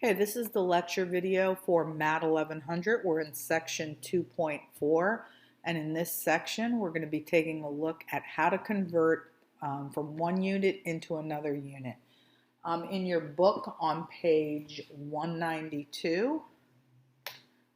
Okay, this is the lecture video for MAT 1100. We're in section 2.4, and in this section we're going to be taking a look at how to convert from one unit into another unit. In your book on page 192,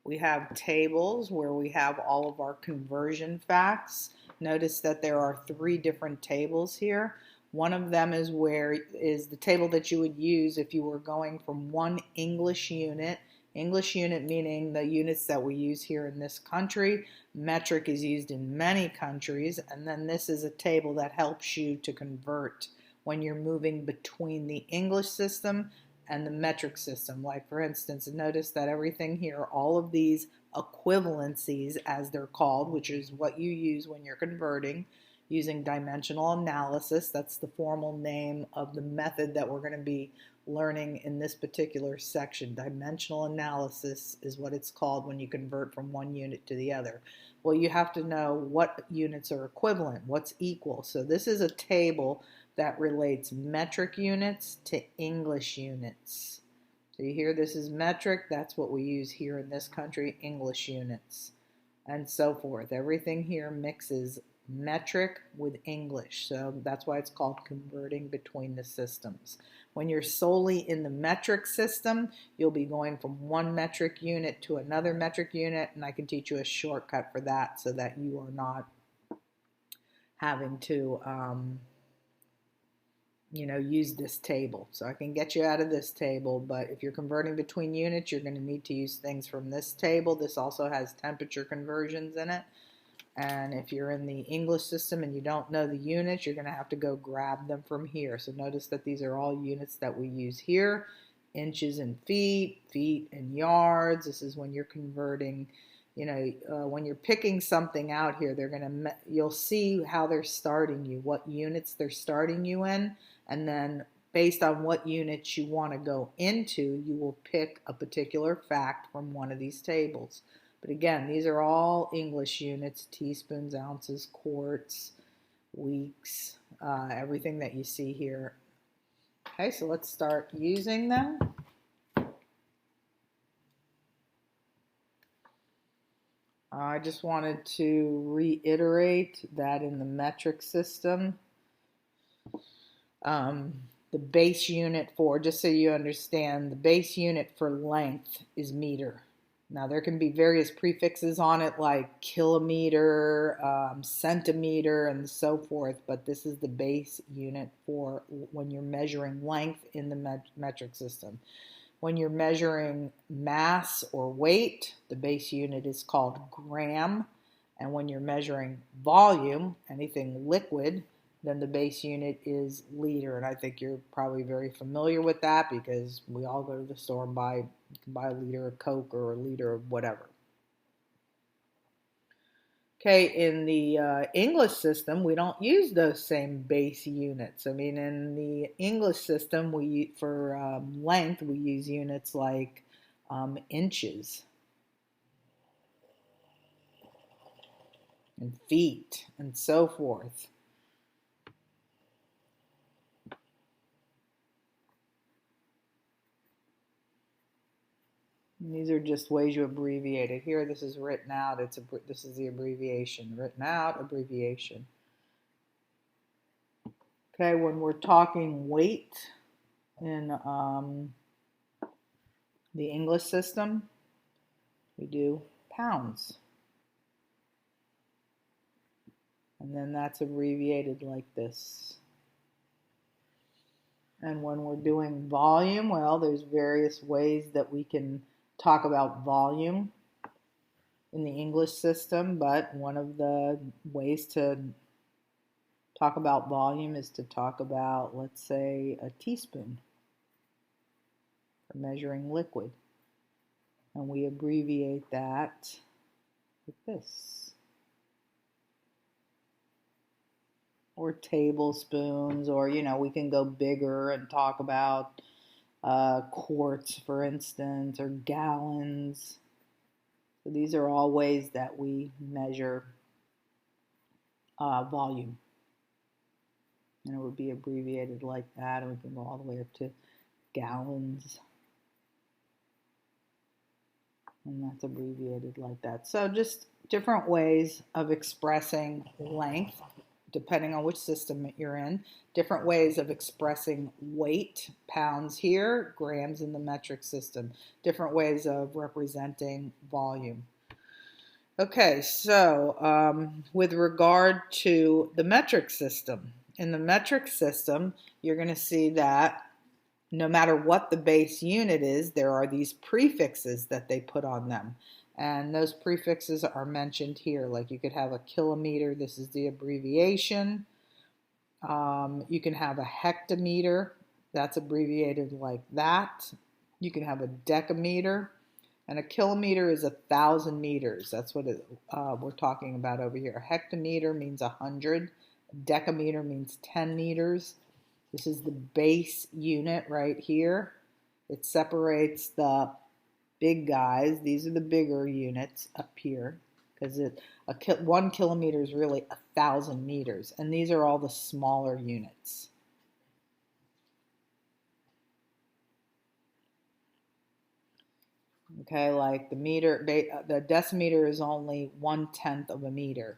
we have tables where we have all of our conversion facts. Notice that there are three different tables here. One of them is the table that you would use if you were going from one English unit meaning the units that we use here in this country. Metric is used in many countries, and then this is a table that helps you to convert when you're moving between the English system and the metric system. Like for instance, notice that everything here, all of these equivalencies as they're called, which is what you use when you're converting, using dimensional analysis. That's the formal name of the method that we're going to be learning in this particular section. Dimensional analysis is what it's called when you convert from one unit to the other. Well, you have to know what units are equivalent, what's equal. So this is a table that relates metric units to English units. So you hear this is metric, that's what we use here in this country, English units, and so forth. Everything here mixes metric with English, so that's why it's called converting between the systems. When you're solely in the metric system, you'll be going from one metric unit to another metric unit, and I can teach you a shortcut for that so that you are not having to use this table. So I can get you out of this table, but if you're converting between units, you're going to need to use things from this table. This also has temperature conversions in it. And if you're in the English system and you don't know the units, you're going to have to go grab them from here. So notice that these are all units that we use here. Inches and feet, feet and yards. This is when you're converting, when you're picking something out here, you'll see how they're starting you, what units they're starting you in. And then based on what units you want to go into, you will pick a particular fact from one of these tables. But again, these are all English units: teaspoons, ounces, quarts, weeks, everything that you see here. Okay, so let's start using them. I just wanted to reiterate that in the metric system, the base unit just so you understand, the base unit for length is meter. Now there can be various prefixes on it like kilometer, centimeter, and so forth, but this is the base unit for when you're measuring length in the metric system. When you're measuring mass or weight, the base unit is called gram, and when you're measuring volume, anything liquid, then the base unit is liter. And I think you're probably very familiar with that because we all go to the store and you can buy a liter of Coke or a liter of whatever. Okay, in the English system, we don't use those same base units. I mean, in the English system, for length, we use units like inches and feet and so forth. And these are just ways you abbreviate it. Here, this is written out. This is the abbreviation. Written out, abbreviation. Okay, when we're talking weight in the English system, we do pounds. And then that's abbreviated like this. And when we're doing volume, well, there's various ways that we can talk about volume in the English system, but one of the ways to talk about volume is to talk about, let's say, a teaspoon for measuring liquid. And we abbreviate that with this. Or tablespoons, or, we can go bigger and talk about quarts, for instance, or gallons. So these are all ways that we measure volume. And it would be abbreviated like that, and we can go all the way up to gallons. and that's abbreviated like that. So just different ways of expressing length, depending on which system you're in, different ways of expressing weight, pounds here, grams in the metric system, different ways of representing volume. Okay, so with regard to the metric system, in the metric system, you're going to see that no matter what the base unit is, there are these prefixes that they put on them. And those prefixes are mentioned here. Like you could have a kilometer, this is the abbreviation. You can have a hectometer, that's abbreviated like that. You can have a decameter, and a kilometer is 1,000 meters. That's what we're talking about over here. A hectometer means 100. A decameter means 10 meters. This is the base unit right here. It separates the big guys. These are the bigger units up here because 1 kilometer is really 1,000 meters. And these are all the smaller units. Okay, like the decimeter is only 1/10 of a meter.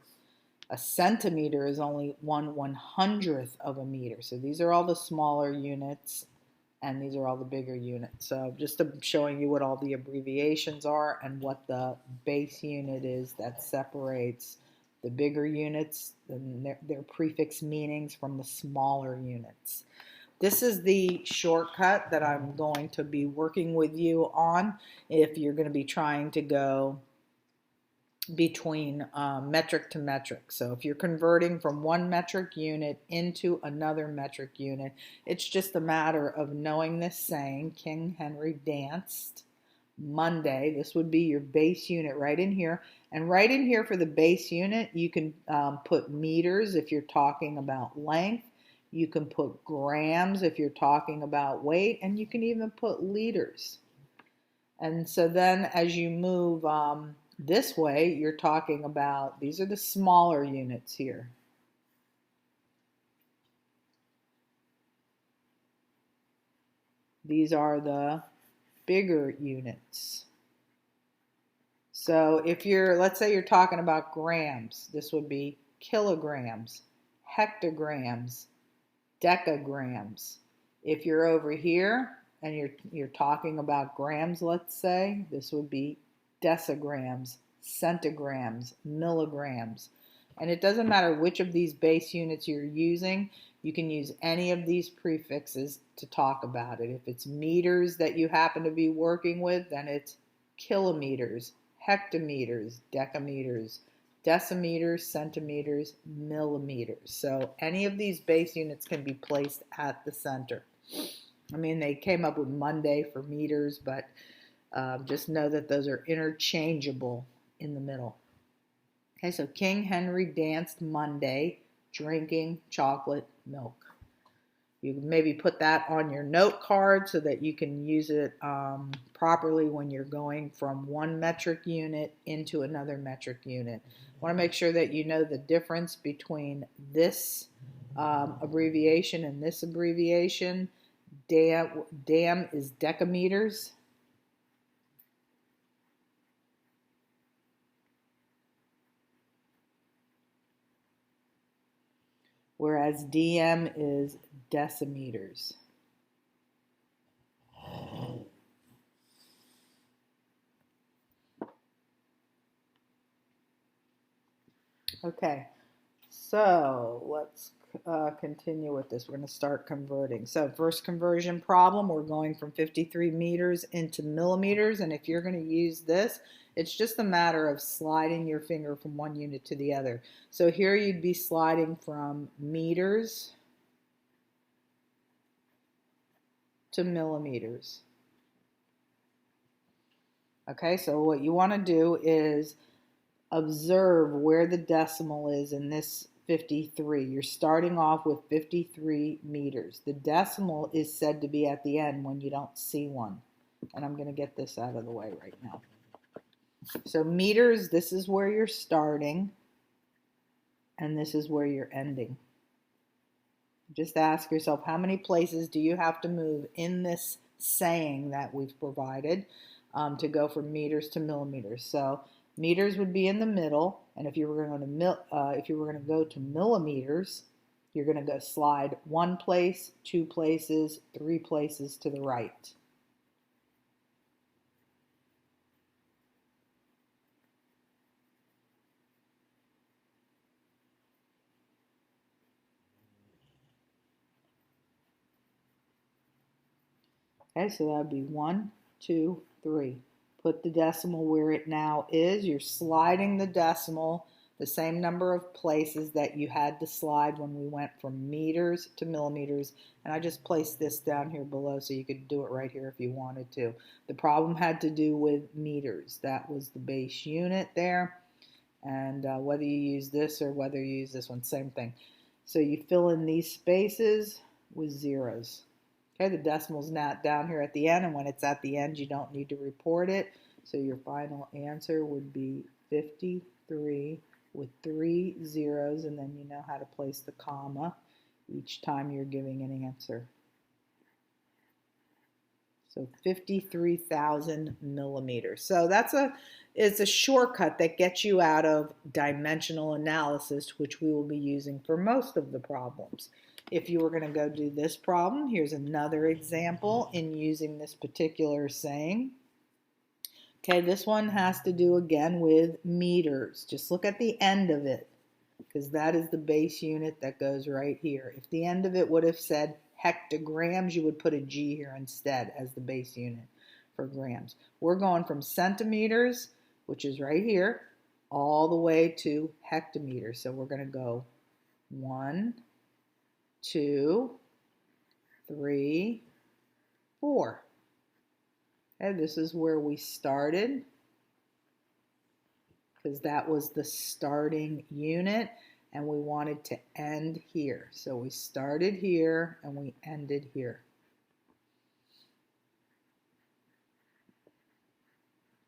A centimeter is only 1/100th of a meter. So these are all the smaller units, and these are all the bigger units. So just showing you what all the abbreviations are and what the base unit is that separates the bigger units and their prefix meanings from the smaller units. This is the shortcut that I'm going to be working with you on if you're going to be trying to go between metric to metric. So if you're converting from one metric unit into another metric unit, it's just a matter of knowing this saying, King Henry danced Monday. This would be your base unit right in here. And right in here for the base unit, you can put meters if you're talking about length. You can put grams if you're talking about weight, and you can even put liters. And so then as you move this way, you're talking about, these are the smaller units here. These are the bigger units. So if let's say you're talking about grams, this would be kilograms, hectograms, decagrams. If you're over here and you're talking about grams, let's say, this would be decigrams, centigrams, milligrams. And it doesn't matter which of these base units you're using, you can use any of these prefixes to talk about it. If it's meters that you happen to be working with, then it's kilometers, hectometers, decameters, decimeters, centimeters, millimeters. So any of these base units can be placed at the center. I mean, they came up with Monday for meters, but just know that those are interchangeable in the middle. Okay, so King Henry danced Monday, drinking chocolate milk. You can maybe put that on your note card so that you can use it properly when you're going from one metric unit into another metric unit. I want to make sure that you know the difference between this abbreviation and this abbreviation. Dam is decameters. Whereas DM is decimeters. Okay, so let's continue with this. We're going to start converting. So first conversion problem, we're going from 53 meters into millimeters, and if you're going to use this, it's just a matter of sliding your finger from one unit to the other. So here you'd be sliding from meters to millimeters. Okay, so what you want to do is observe where the decimal is in this 53. You're starting off with 53 meters. The decimal is said to be at the end when you don't see one. And I'm going to get this out of the way right now. So meters, this is where you're starting, and this is where you're ending. Just ask yourself, how many places do you have to move in this saying that we've provided? to go from meters to millimeters. So meters would be in the middle, and if you were going to go to millimeters, you're going to go slide one place, two places, three places to the right. Okay, so that would be 1, 2, 3. Put the decimal where it now is. You're sliding the decimal the same number of places that you had to slide when we went from meters to millimeters. And I just placed this down here below so you could do it right here if you wanted to. The problem had to do with meters. That was the base unit there. And whether you use this or whether you use this one, same thing. So you fill in these spaces with zeros. Okay, the decimal's not down here at the end, and when it's at the end, you don't need to report it. So your final answer would be 53 with 3 zeros, and then you know how to place the comma each time you're giving an answer. So 53,000 millimeters. So it's a shortcut that gets you out of dimensional analysis, which we will be using for most of the problems. If you were going to go do this problem, here's another example in using this particular saying. Okay, this one has to do again with meters. Just look at the end of it, because that is the base unit that goes right here. If the end of it would have said hectograms, you would put a G here instead as the base unit for grams. We're going from centimeters, which is right here, all the way to hectometers. So we're going to go 1, 2, 3, 4. Okay, this is where we started, because that was the starting unit, and we wanted to end here. So we started here and we ended here.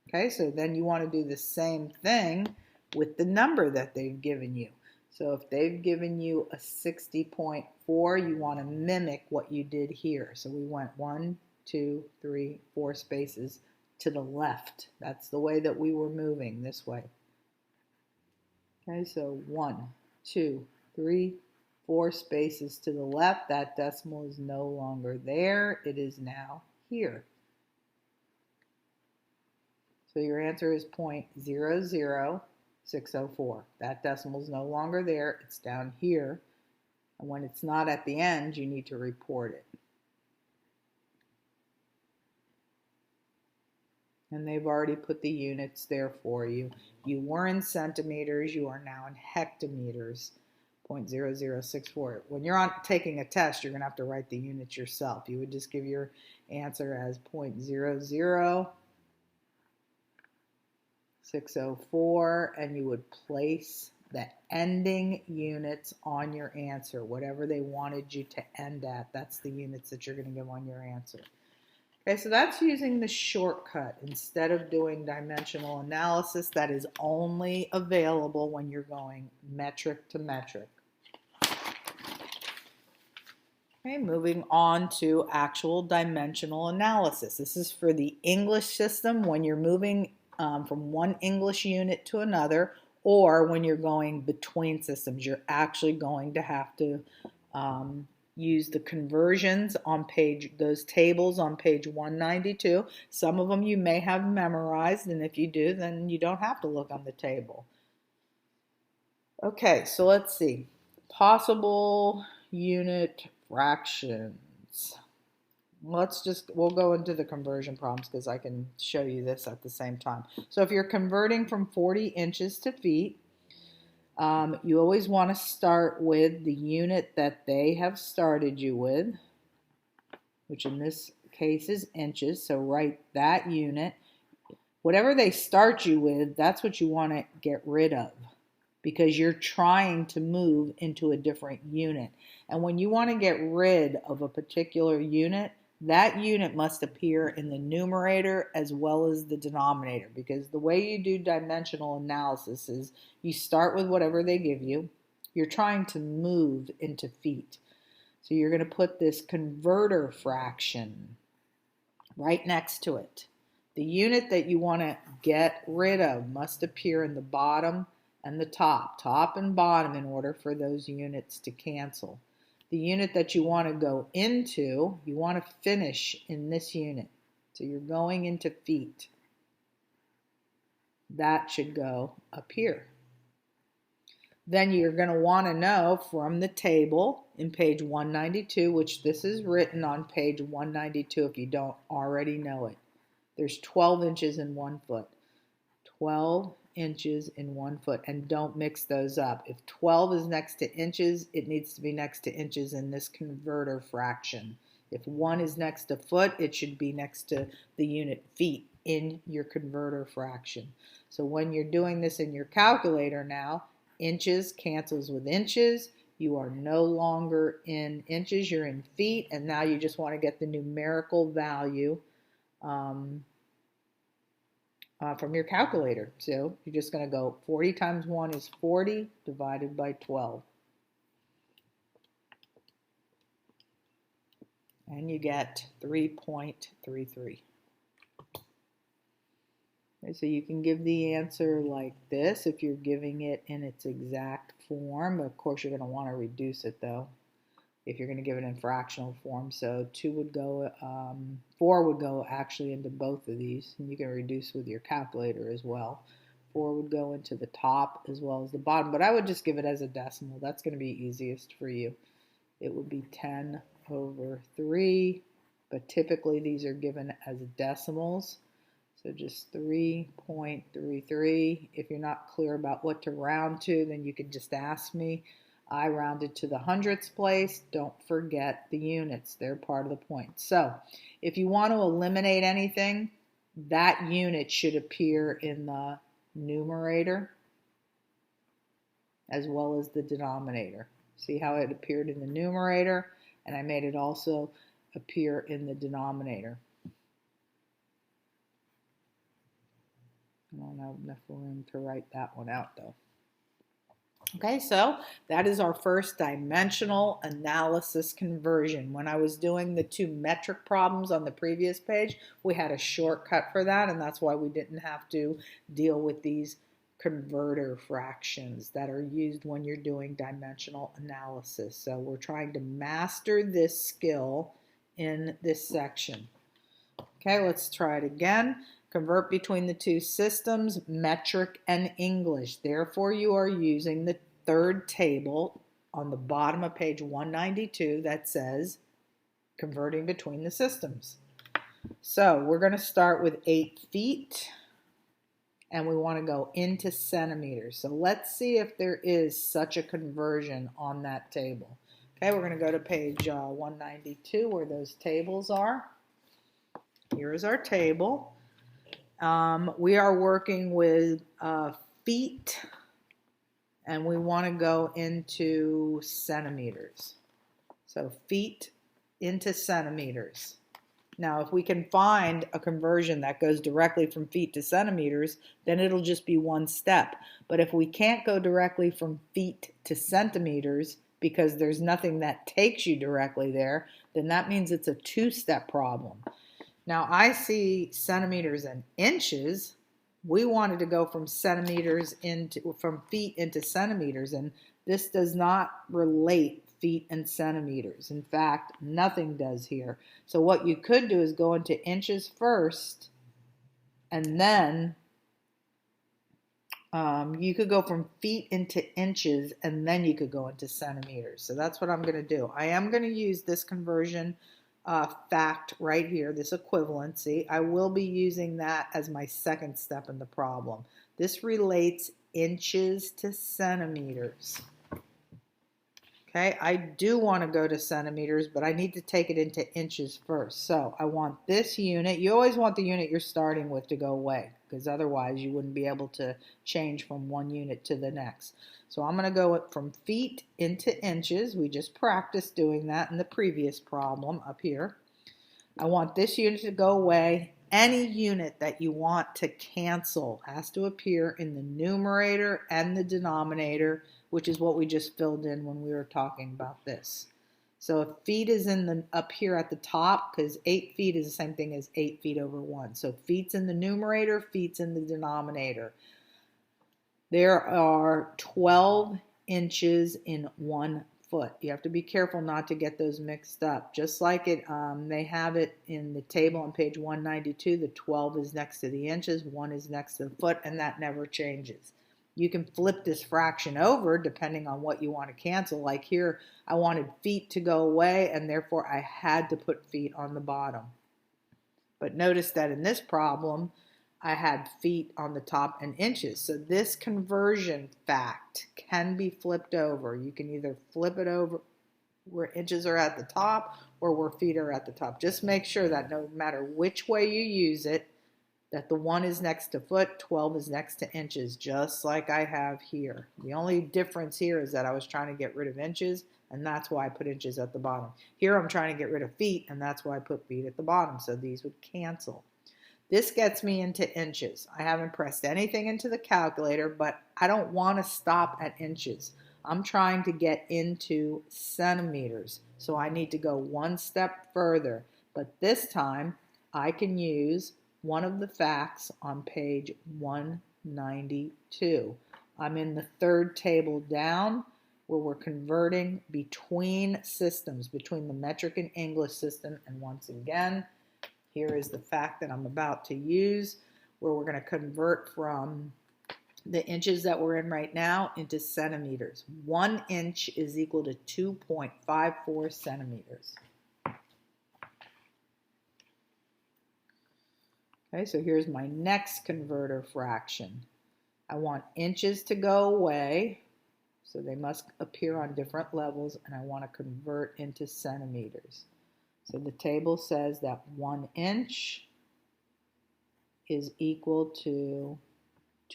Okay, so then you want to do the same thing with the number that they've given you. So if they've given you a 60.4, you want to mimic what you did here. So we went 1, 2, 3, 4 spaces to the left. That's the way that we were moving, this way. Okay, so 1, 2, 3, 4 spaces to the left. That decimal is no longer there. It is now here. So your answer is 0.00604. That decimal is no longer there. It's down here. And when it's not at the end, you need to report it. And they've already put the units there for you. You were in centimeters. You are now in hectometers. 0.0064. When you're taking a test, you're going to have to write the units yourself. You would just give your answer as 0.00604, and you would place the ending units on your answer. Whatever they wanted you to end at, that's the units that you're going to give on your answer. Okay, so that's using the shortcut instead of doing dimensional analysis. That is only available when you're going metric to metric. Okay, moving on to actual dimensional analysis. This is for the English system when you're moving from one English unit to another, or when you're going between systems. You're actually going to have to use the conversions on those tables on page 192. Some of them you may have memorized, and if you do, then you don't have to look on the table. Okay, so let's see. Possible unit fractions. We'll go into the conversion problems because I can show you this at the same time. So if you're converting from 40 inches to feet, you always want to start with the unit that they have started you with, which in this case is inches. So write that unit. Whatever they start you with, that's what you want to get rid of, because you're trying to move into a different unit. And when you want to get rid of a particular unit, that unit must appear in the numerator as well as the denominator, because the way you do dimensional analysis is you start with whatever they give you. You're trying to move into feet. So you're going to put this converter fraction right next to it. The unit that you want to get rid of must appear in the bottom and the top and bottom, in order for those units to cancel. The unit that you want to go into, you want to finish in this unit. So you're going into feet. That should go up here. Then you're going to want to know from the table in page 192, which this is written on page 192 if you don't already know it. There's 12 inches in 1 foot. 12 inches in 1 foot, and don't mix those up. If 12 is next to inches, it needs to be next to inches in this converter fraction. If 1 is next to foot, it should be next to the unit feet in your converter fraction. So when you're doing this in your calculator now, inches cancels with inches. You are no longer in inches, you're in feet, and now you just want to get the numerical value from your calculator. So you're just going to go 40 times 1 is 40 divided by 12. And you get 3.33. Okay, so you can give the answer like this if you're giving it in its exact form. Of course, you're going to want to reduce it though if you're going to give it in fractional form. So 4 would go actually into both of these, and you can reduce with your calculator as well. 4 would go into the top as well as the bottom, but I would just give it as a decimal. That's going to be easiest for you. It would be 10 over 3, but typically these are given as decimals. So just 3.33. If you're not clear about what to round to, then you can just ask me. I rounded to the hundredths place. Don't forget the units. They're part of the point. So if you want to eliminate anything, that unit should appear in the numerator as well as the denominator. See how it appeared in the numerator? And I made it also appear in the denominator. I don't have enough room to write that one out though. Okay, so that is our first dimensional analysis conversion. When I was doing the 2 metric problems on the previous page, we had a shortcut for that, and that's why we didn't have to deal with these converter fractions that are used when you're doing dimensional analysis. So we're trying to master this skill in this section. Okay, let's try it again. Convert between the 2 systems, metric and English. Therefore, you are using the third table on the bottom of page 192 that says converting between the systems. So we're going to start with 8 feet, and we want to go into centimeters. So let's see if there is such a conversion on that table. Okay, we're going to go to page 192 where those tables are. Here is our table. We are working with feet, and we want to go into centimeters. So feet into centimeters. Now, if we can find a conversion that goes directly from feet to centimeters, then it'll just be one step. But if we can't go directly from feet to centimeters because there's nothing that takes you directly there, then that means it's a 2-step problem. Now I see centimeters and inches. We wanted to go from from feet into centimeters, and this does not relate feet and centimeters. In fact, nothing does here. So what you could do is go into inches first, and then you could go from feet into inches, and then you could go into centimeters. So that's what I'm going to do. I am going to use this conversion fact right here, this equivalency. I will be using that as my second step in the problem. This relates inches to centimeters. Okay, I do want to go to centimeters, but I need to take it into inches first. So I want this unit. You always want the unit you're starting with to go away, because otherwise you wouldn't be able to change from one unit to the next. So I'm going to go from feet into inches. We just practiced doing that in the previous problem up here. I want this unit to go away. Any unit that you want to cancel has to appear in the numerator and the denominator, which is what we just filled in when we were talking about this. So if feet is in the up here at the top, because 8 feet is the same thing as 8 feet over 1. So feet's in the numerator, feet's in the denominator. There are 12 inches in 1 foot. You have to be careful not to get those mixed up. Just like they have it in the table on page 192, the 12 is next to the inches, 1 is next to the foot, and that never changes. You can flip this fraction over depending on what you want to cancel. Like here, I wanted feet to go away, and therefore I had to put feet on the bottom. But notice that in this problem, I had feet on the top and inches. So this conversion fact can be flipped over. You can either flip it over where inches are at the top or where feet are at the top. Just make sure that no matter which way you use it, that the 1 is next to foot, 12 is next to inches, just like I have here. The only difference here is that I was trying to get rid of inches, and that's why I put inches at the bottom. Here I'm trying to get rid of feet, and that's why I put feet at the bottom, so these would cancel. This gets me into inches. I haven't pressed anything into the calculator, but I don't want to stop at inches. I'm trying to get into centimeters, so I need to go one step further. But this time, I can use one of the facts on page 192. I'm in the third table down where we're converting between systems, between the metric and English system. And once again, here is the fact that I'm about to use where we're going to convert from the inches that we're in right now into centimeters. 1 inch is equal to 2.54 centimeters. Okay, so here's my next converter fraction. I want inches to go away, so they must appear on different levels, and I want to convert into centimeters. So the table says that 1 inch is equal to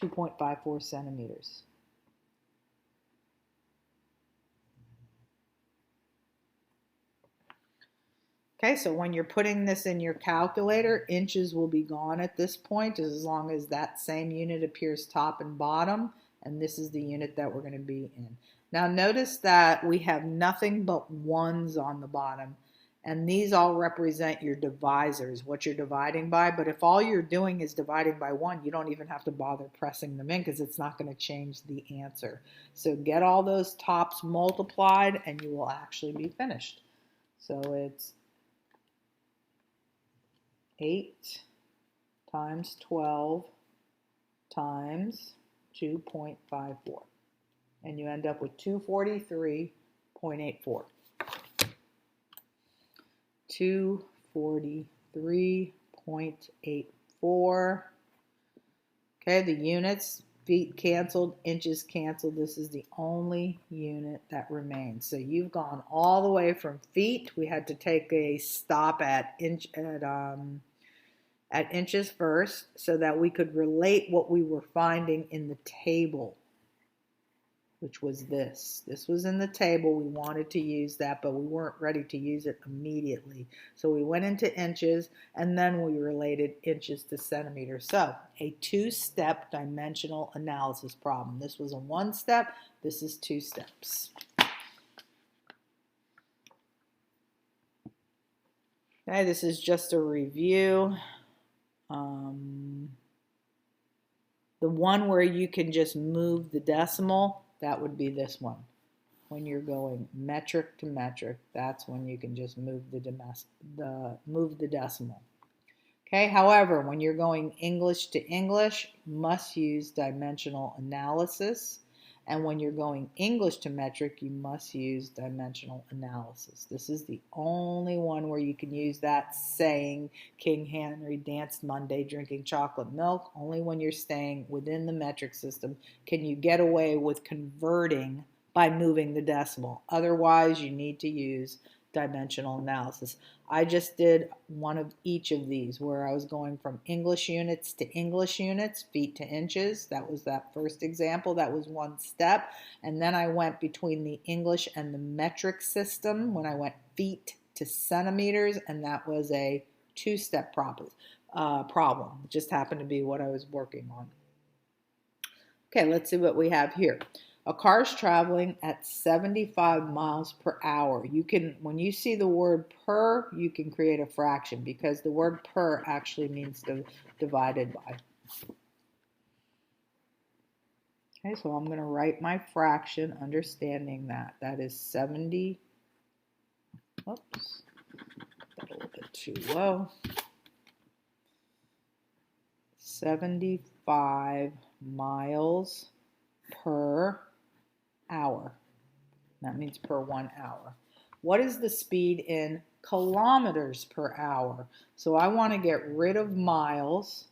2.54 centimeters. Okay, so when you're putting this in your calculator, inches will be gone at this point as long as that same unit appears top and bottom, and this is the unit that we're going to be in. Now notice that we have nothing but ones on the bottom, and these all represent your divisors, what you're dividing by, but if all you're doing is dividing by 1, you don't even have to bother pressing them in because it's not going to change the answer. So get all those tops multiplied and you will actually be finished. So it's 8 times 12 times 2.54. And you end up with 243.84. 243.84. Okay, the units, feet canceled, inches canceled. This is the only unit that remains. So you've gone all the way from feet. We had to take a stop at inches first so that we could relate what we were finding in the table, which was this. This was in the table. We wanted to use that, but we weren't ready to use it immediately. So we went into inches, and then we related inches to centimeters. So a 2-step dimensional analysis problem. This was a 1-step. This is 2 steps. Okay, this is just a review. The one where you can just move the decimal, that would be this one. When you're going metric to metric, that's when you can just move the decimal. Okay, however, when you're going English to English, you must use dimensional analysis. And when you're going English to metric, you must use dimensional analysis. This is the only one where you can use that saying, King Henry danced Monday drinking chocolate milk. Only when you're staying within the metric system can you get away with converting by moving the decimal. Otherwise, you need to use dimensional analysis. I just did one of each of these where I was going from English units to English units, feet to inches. That was that first example. That was 1 step. And then I went between the English and the metric system when I went feet to centimeters, and that was a 2-step problem. It just happened to be what I was working on. Okay, let's see what we have here. A car is traveling at 75 miles per hour. You can, when you see the word per, you can create a fraction because the word per actually means divided by. Okay, so I'm going to write my fraction understanding that. That is 70, oops, that a little bit too low. 75 miles per hour. That means per 1 hour. What is the speed in kilometers per hour? So I want to get rid of miles.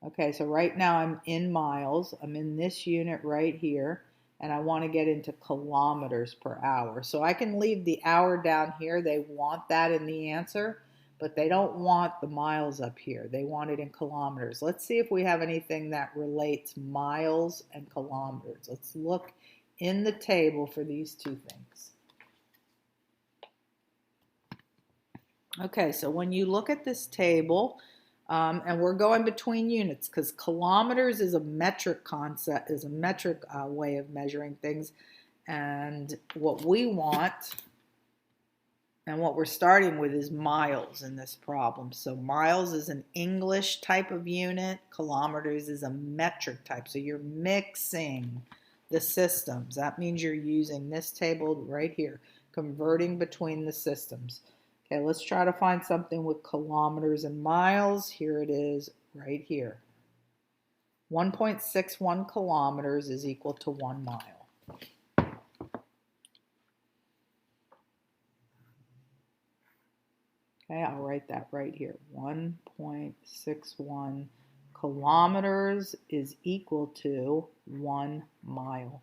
Okay, so right now I'm in miles. I'm in this unit right here, and I want to get into kilometers per hour. So I can leave the hour down here. They want that in the answer, but they don't want the miles up here. They want it in kilometers. Let's see if we have anything that relates miles and kilometers. Let's look in the table for these two things. Okay, so when you look at this table, and we're going between units because kilometers is a metric concept, is a metric way of measuring things. And what we want and what we're starting with is miles in this problem. So miles is an English type of unit. Kilometers is a metric type. So you're mixing the systems. That means you're using this table right here, converting between the systems. Okay, let's try to find something with kilometers and miles. Here it is right here. 1.61 kilometers is equal to 1 mile. Okay, I'll write that right here. 1.61 kilometers is equal to 1 mile.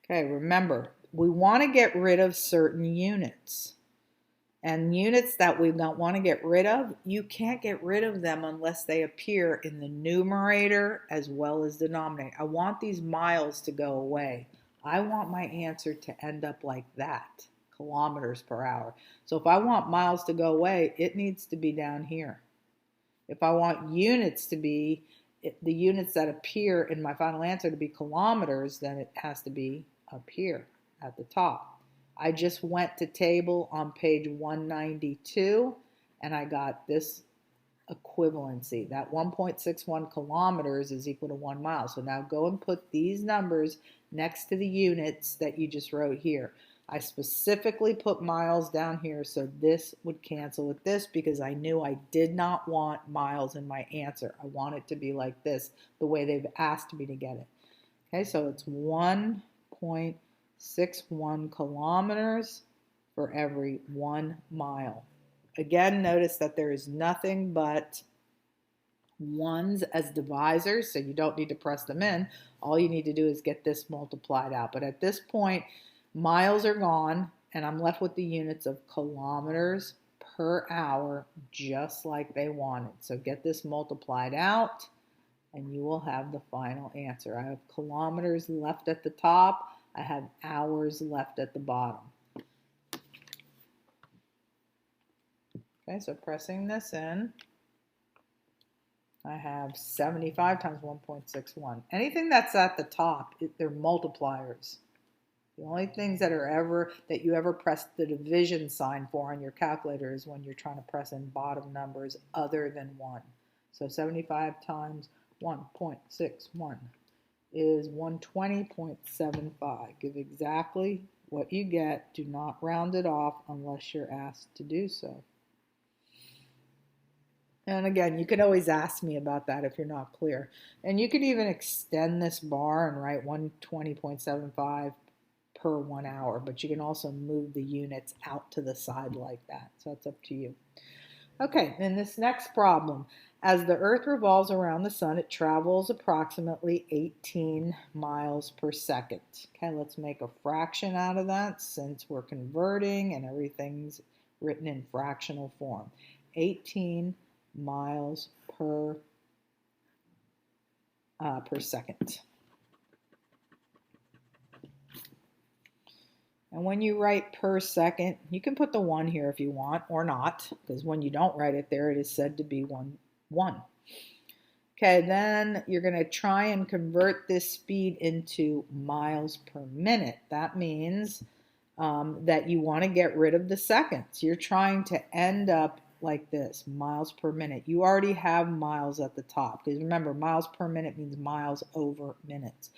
Okay, remember, we want to get rid of certain units. And units that we don't want to get rid of, you can't get rid of them unless they appear in the numerator as well as denominator. I want these miles to go away. I want my answer to end up like that, kilometers per hour. So if I want miles to go away, it needs to be down here. If I want units to be, the units that appear in my final answer to be kilometers, then it has to be up here at the top. I just went to table on page 192 and I got this equivalency. That 1.61 kilometers is equal to 1 mile. So now go and put these numbers next to the units that you just wrote here. I specifically put miles down here so this would cancel with this because I knew I did not want miles in my answer. I want it to be like this, the way they've asked me to get it. Okay, so it's 1.61 kilometers for every 1 mile. Again, notice that there is nothing but ones as divisors, so you don't need to press them in. All you need to do is get this multiplied out. But at this point, miles are gone, and I'm left with the units of kilometers per hour, just like they wanted. So get this multiplied out, and you will have the final answer. I have kilometers left at the top. I have hours left at the bottom. Okay, so pressing this in, I have 75 times 1.61. Anything that's at the top, they're multipliers. The only things that you ever press the division sign for on your calculator is when you're trying to press in bottom numbers other than 1. So 75 times 1.61 is 120.75. Give exactly what you get. Do not round it off unless you're asked to do so. And again, you can always ask me about that if you're not clear. And you could even extend this bar and write 120.75 per 1 hour, but you can also move the units out to the side like that. So it's up to you. Okay, in this next problem, as the Earth revolves around the sun, it travels approximately 18 miles per second. Okay, let's make a fraction out of that since we're converting and everything's written in fractional form. 18 miles per second. And when you write per second, you can put the 1 here if you want or not, because when you don't write it there, it is said to be 1. Okay, then you're going to try and convert this speed into miles per minute. That means that you want to get rid of the seconds. You're trying to end up like this, miles per minute. You already have miles at the top, because remember, miles per minute means miles over minutes.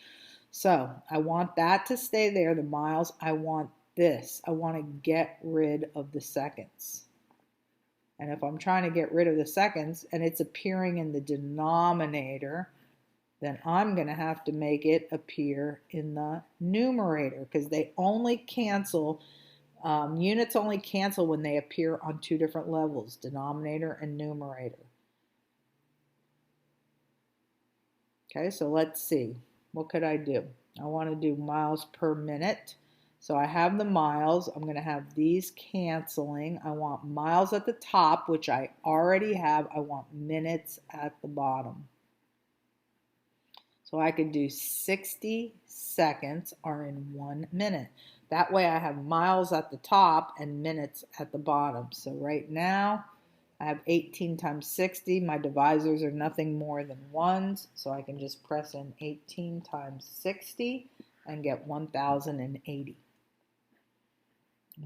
So I want that to stay there, the miles. I want this. I want to get rid of the seconds. And if I'm trying to get rid of the seconds and it's appearing in the denominator, then I'm going to have to make it appear in the numerator, because they only cancel, units only cancel when they appear on two different levels, denominator and numerator. Okay, so let's see. What could I do? I want to do miles per minute. So I have the miles. I'm going to have these canceling. I want miles at the top, which I already have. I want minutes at the bottom. So I could do 60 seconds are in 1 minute. That way I have miles at the top and minutes at the bottom. So right now I have 18 times 60. My divisors are nothing more than ones. So I can just press in 18 times 60 and get 1,080.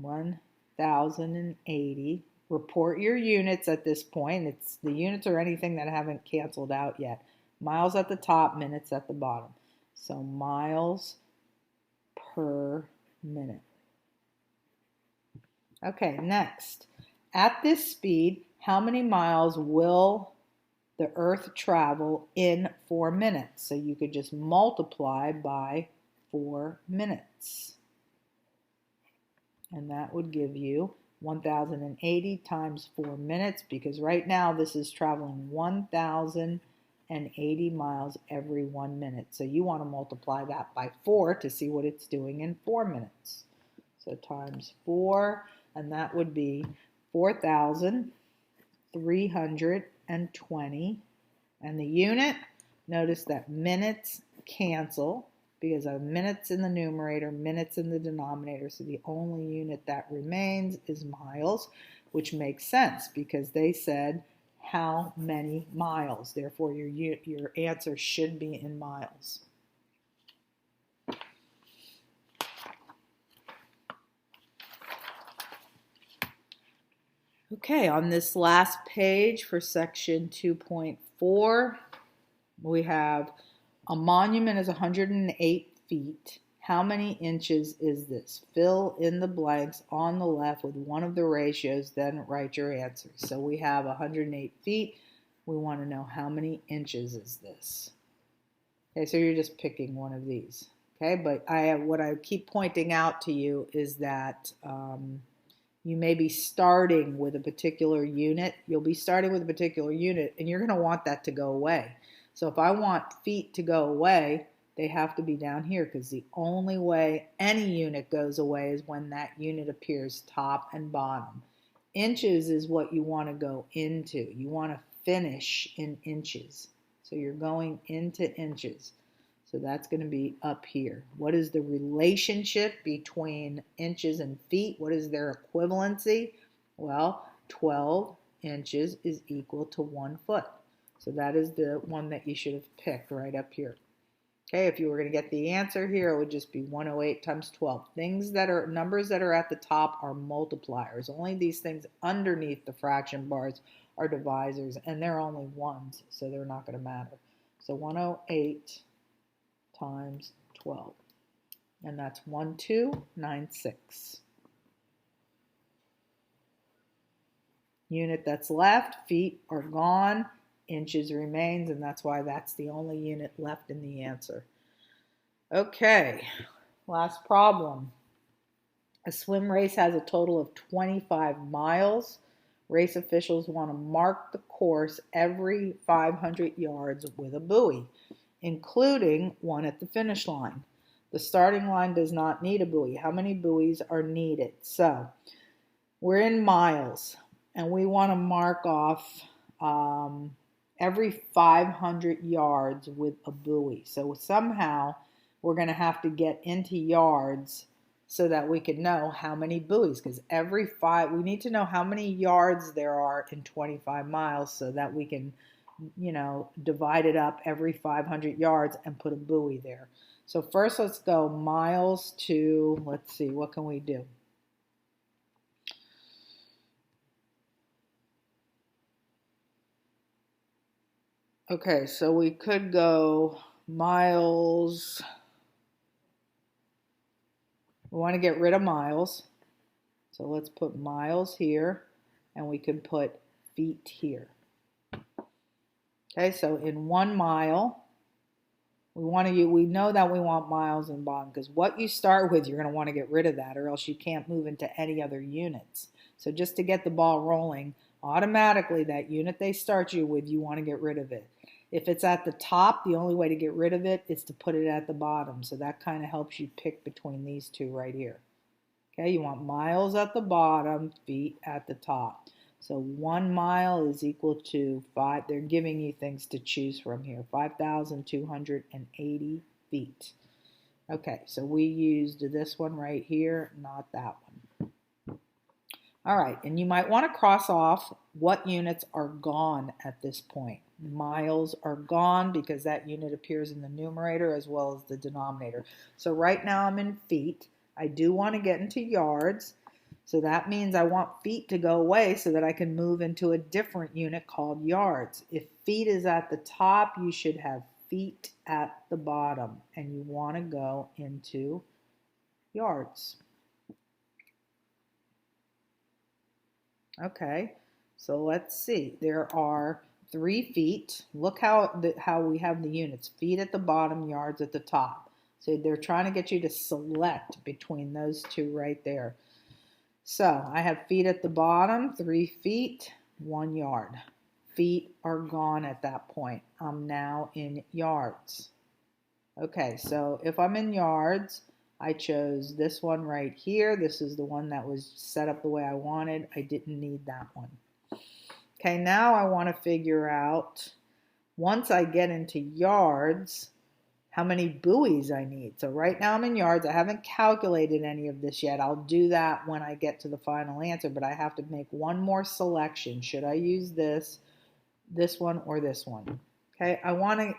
1,080. Report your units at this point. It's the units or anything that haven't canceled out yet. Miles at the top, minutes at the bottom. So miles per minute. Okay, next. At this speed, how many miles will the Earth travel in 4 minutes? So you could just multiply by 4 minutes. And that would give you 1,080 times 4 minutes, because right now this is traveling 1,080 miles every 1 minute. So you want to multiply that by 4 to see what it's doing in 4 minutes. So times 4, and that would be 4,320. And the unit, notice that minutes cancel, because I have minutes in the numerator, minutes in the denominator, so the only unit that remains is miles, which makes sense because they said how many miles. Therefore, your answer should be in miles. Okay, on this last page for section 2.4, we have a monument is 108 feet. How many inches is this? Fill in the blanks on the left with one of the ratios, then write your answer. So we have 108 feet. We want to know how many inches is this. Okay, so you're just picking one of these. Okay, but what I keep pointing out to you is that you may be starting with a particular unit. You'll be starting with a particular unit, and you're going to want that to go away. So if I want feet to go away, they have to be down here, because the only way any unit goes away is when that unit appears top and bottom. Inches is what you want to go into. You want to finish in inches. So you're going into inches. So that's going to be up here. What is the relationship between inches and feet? What is their equivalency? Well, 12 inches is equal to 1 foot. So that is the one that you should have picked right up here. Okay, if you were going to get the answer here, it would just be 108 times 12. Numbers that are at the top are multipliers. Only these things underneath the fraction bars are divisors, and they're only ones, so they're not going to matter. So 108 times 12, and that's 1296. Unit that's left, feet are gone, inches remains, and that's why that's the only unit left in the answer. Okay, last problem. A swim race has a total of 25 miles. Race officials want to mark the course every 500 yards with a buoy, including one at the finish line. The starting line does not need a buoy. How many buoys are needed? So we're in miles, and we want to mark off every 500 yards with a buoy. So somehow we're going to have to get into yards so that we can know how many buoys, because we need to know how many yards there are in 25 miles so that we can divide it up every 500 yards and put a buoy there. So first let's go miles to, let's see, what can we do? Okay, so we could go miles. We want to get rid of miles. So let's put miles here, and we can put feet here. Okay, so in 1 mile, we know that we want miles in bottom, because what you start with, you're going to want to get rid of that, or else you can't move into any other units. So just to get the ball rolling, automatically that unit they start you with, you want to get rid of it. If it's at the top, the only way to get rid of it is to put it at the bottom. So that kind of helps you pick between these two right here. Okay, you want miles at the bottom, feet at the top. So 1 mile is equal to 5. They're giving you things to choose from here. 5,280 feet. Okay, so we used this one right here, not that one. All right, and you might want to cross off what units are gone at this point. Miles are gone because that unit appears in the numerator as well as the denominator. So right now I'm in feet. I do want to get into yards. So that means I want feet to go away so that I can move into a different unit called yards. If feet is at the top, you should have feet at the bottom, and you want to go into yards. Okay, so let's see. There are 3 feet. Look how we have the units. Feet at the bottom, yards at the top. So they're trying to get you to select between those two right there. So I have feet at the bottom, 3 feet, 1 yard. Feet are gone at that point. I'm now in yards. Okay, so if I'm in yards, I chose this one right here. This is the one that was set up the way I wanted. I didn't need that one. Okay, now I want to figure out, once I get into yards, how many buoys I need. So right now I'm in yards. I haven't calculated any of this yet. I'll do that when I get to the final answer, but I have to make one more selection. Should I use this one, or this one? Okay, I want to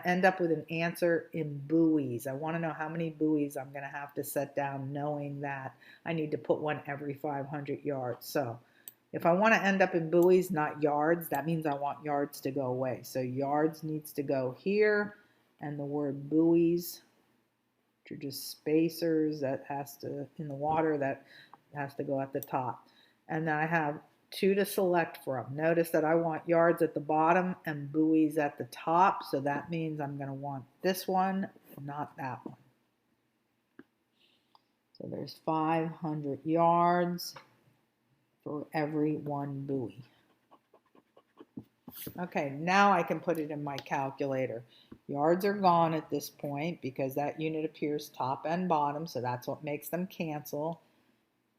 end up with an answer in buoys. I want to know how many buoys I'm going to have to set down, knowing that I need to put one every 500 yards. So if I want to end up in buoys, not yards, that means I want yards to go away. So yards needs to go here, and the word buoys, which are just spacers that has to, in the water, that has to go at the top. And then I have 2 to select from. Notice that I want yards at the bottom and buoys at the top, so that means I'm going to want this one, not that one. So there's 500 yards for every 1 buoy. Okay, now I can put it in my calculator. Yards are gone at this point because that unit appears top and bottom, so that's what makes them cancel.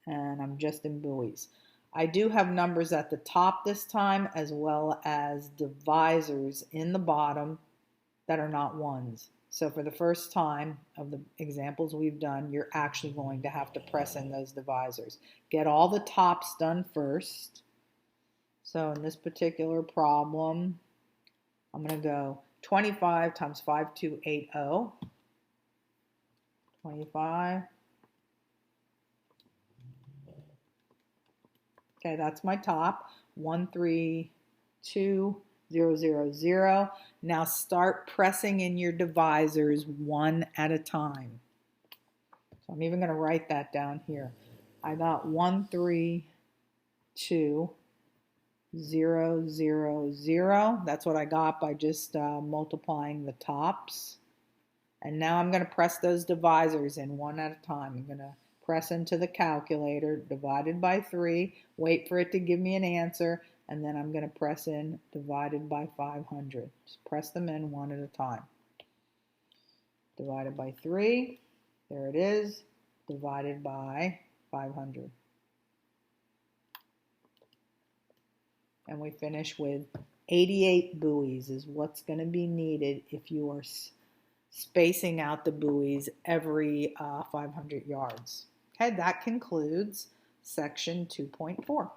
And I'm just in buoys. I do have numbers at the top this time, as well as divisors in the bottom that are not ones. So for the first time of the examples we've done, you're actually going to have to press in those divisors. Get all the tops done first. So in this particular problem, I'm going to go 25 times 5280. 25. Okay, that's my top. 132000. Now start pressing in your divisors one at a time. So I'm even going to write that down here. I got 132000. That's what I got by just multiplying the tops. And now I'm going to press those divisors in one at a time. I'm going to press into the calculator, divided by 3, wait for it to give me an answer, and then I'm going to press in divided by 500. Just press them in one at a time. Divided by 3, there it is, divided by 500. And we finish with 88 buoys is what's going to be needed if you are spacing out the buoys every 500 yards. Okay, that concludes section 2.4.